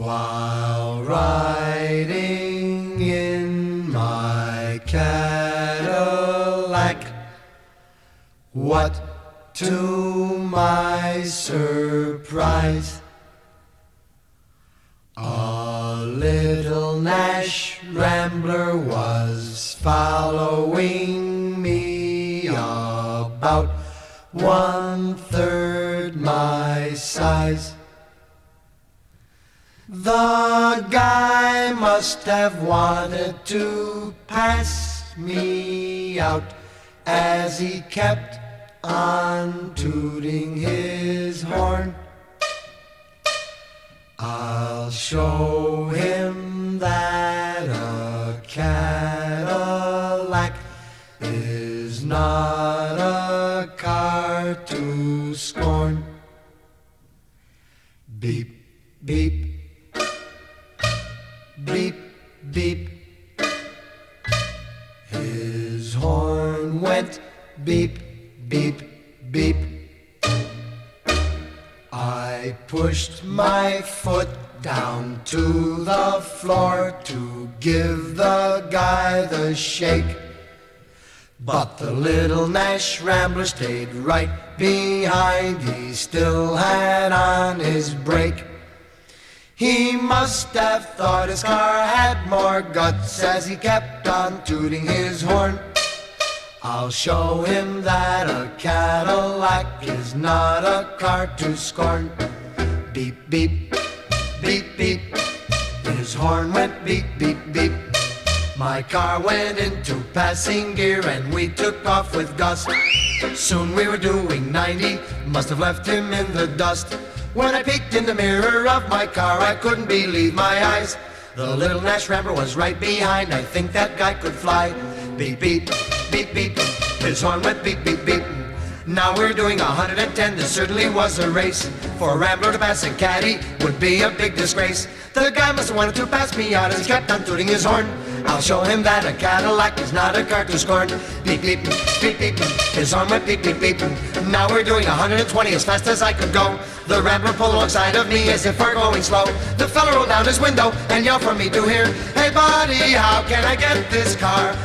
While riding in my Cadillac, what to my surprise, a little Nash Rambler was following me about 1/3 my size. The guy must have wanted to pass me out, as he kept on tooting his horn. I'll show him that a Cadillac is not a car to scorn. Beep, beep, beep, beep. His horn went beep, beep, beep. I pushed my foot down to the floor to give the guy the shake, but the little Nash Rambler stayed right behind. He still had on his brake. He must have thought his car had more guts as he kept on tooting his horn. I'll show him that a Cadillac is not a car to scorn. Beep, beep, beep, beep. His horn went beep, beep, beep. My car went into passing gear and we took off with gust. Soon we were doing 90, must have left him in the dust. When I peeked in the mirror of my car, I couldn't believe my eyes. The little Nash Rambler was right behind. I think that guy could fly. Beep, beep, beep, beep. His horn went beep, beep, beep. Now we're doing 110. This certainly was a race. For a Rambler to pass a Caddy would be a big disgrace. The guy must have wanted to pass me out as he kept on tooting his horn. I'll show him that a Cadillac is not a car to scorn. Beep, beep, beep, beep. His horn went beep, beep, beep. Now we're doing 120 as fast as I could go. The Rambler pulled alongside of me as if we're going slow. The fella rolled down his window and yelled for me to hear, "Hey buddy, how can I get this car?